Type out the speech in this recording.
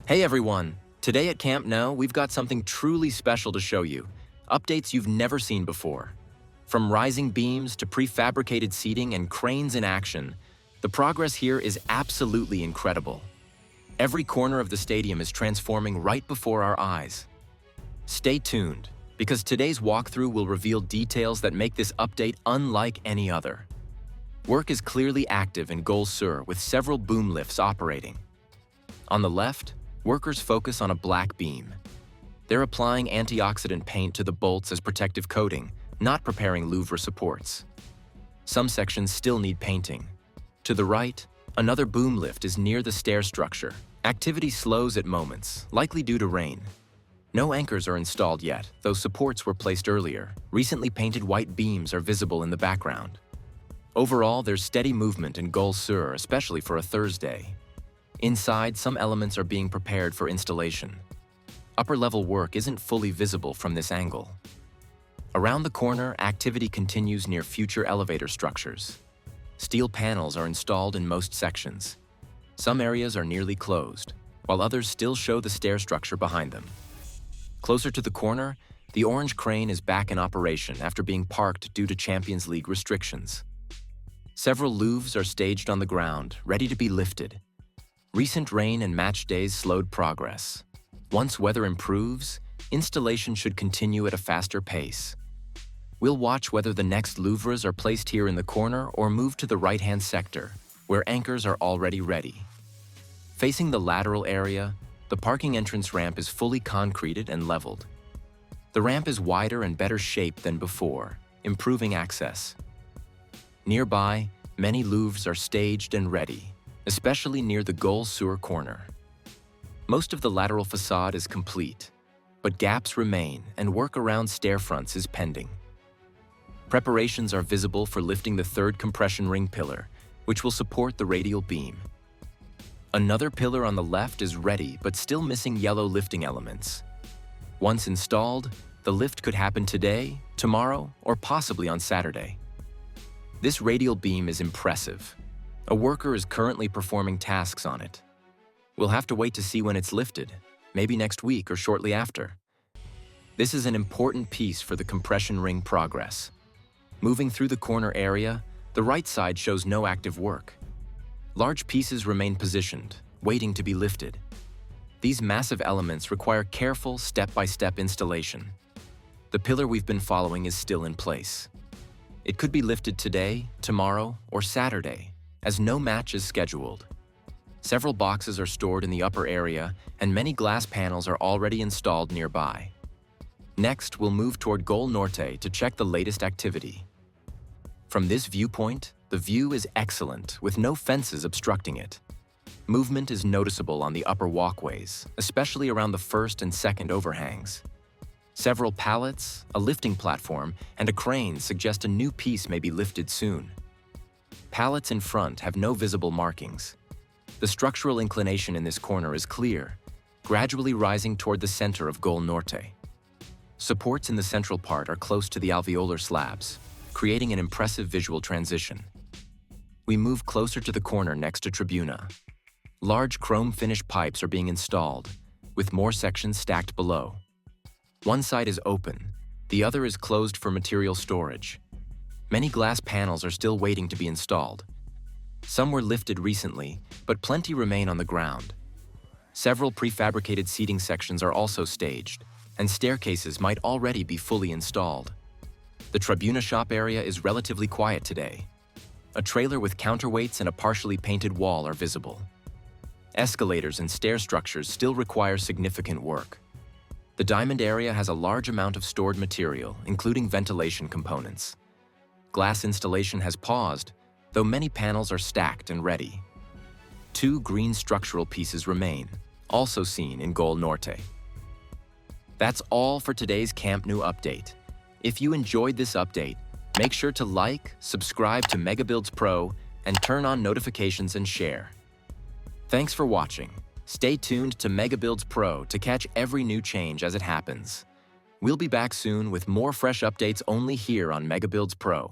Hey everyone! Today at Camp Nou, we've got something truly special to show you. Updates you've never seen before. From rising beams to prefabricated seating and cranes in action, the progress here is absolutely incredible. Every corner of the stadium is transforming right before our eyes. Stay tuned, because today's walkthrough will reveal details that make this update unlike any other. Work is clearly active in Gol Sur with several boom lifts operating. On the left, workers focus on a black beam. They're applying antioxidant paint to the bolts as protective coating, not preparing louvres supports. Some sections still need painting. To the right, another boom lift is near the stair structure. Activity slows at moments, likely due to rain. No anchors are installed yet, though supports were placed earlier. Recently painted white beams are visible in the background. Overall, there's steady movement in Gol Sur, especially for a Thursday. Inside, some elements are being prepared for installation. Upper-level work isn't fully visible from this angle. Around the corner, activity continues near future elevator structures. Steel panels are installed in most sections. Some areas are nearly closed, while others still show the stair structure behind them. Closer to the corner, the orange crane is back in operation after being parked due to Champions League restrictions. Several louvres are staged on the ground, ready to be lifted. Recent rain and match days slowed progress. Once weather improves, installation should continue at a faster pace. We'll watch whether the next louvres are placed here in the corner or move to the right-hand sector, where anchors are already ready. Facing the lateral area, the parking entrance ramp is fully concreted and leveled. The ramp is wider and better shaped than before, improving access. Nearby, many louvres are staged and ready, especially near the Gol Sur corner. Most of the lateral facade is complete, but gaps remain and work around stair fronts is pending. Preparations are visible for lifting the third compression ring pillar, which will support the radial beam. Another pillar on the left is ready but still missing yellow lifting elements. Once installed, the lift could happen today, tomorrow, or possibly on Saturday. This radial beam is impressive. A worker is currently performing tasks on it. We'll have to wait to see when it's lifted, maybe next week or shortly after. This is an important piece for the compression ring progress. Moving through the corner area, the right side shows no active work. Large pieces remain positioned, waiting to be lifted. These massive elements require careful step-by-step installation. The pillar we've been following is still in place. It could be lifted today, tomorrow, or Saturday, as no match is scheduled. Several boxes are stored in the upper area, and many glass panels are already installed nearby. Next, we'll move toward Gol Norte to check the latest activity. From this viewpoint, the view is excellent, with no fences obstructing it. Movement is noticeable on the upper walkways, especially around the first and second overhangs. Several pallets, a lifting platform, and a crane suggest a new piece may be lifted soon. Pallets in front have no visible markings. The structural inclination in this corner is clear, gradually rising toward the center of Gol Norte. Supports in the central part are close to the alveolar slabs, creating an impressive visual transition. We move closer to the corner next to Tribuna. Large chrome-finished pipes are being installed, with more sections stacked below. One side is open, the other is closed for material storage. Many glass panels are still waiting to be installed. Some were lifted recently, but plenty remain on the ground. Several prefabricated seating sections are also staged, and staircases might already be fully installed. The Tribuna shop area is relatively quiet today. A trailer with counterweights and a partially painted wall are visible. Escalators and stair structures still require significant work. The diamond area has a large amount of stored material, including ventilation components. Glass installation has paused, though many panels are stacked and ready. 2 green structural pieces remain, also seen in Gol Norte. That's all for today's Camp Nou update. If you enjoyed this update, make sure to like, subscribe to Megabuilds Pro, and turn on notifications and share. Thanks for watching. Stay tuned to Megabuilds Pro to catch every new change as it happens. We'll be back soon with more fresh updates only here on Megabuilds Pro.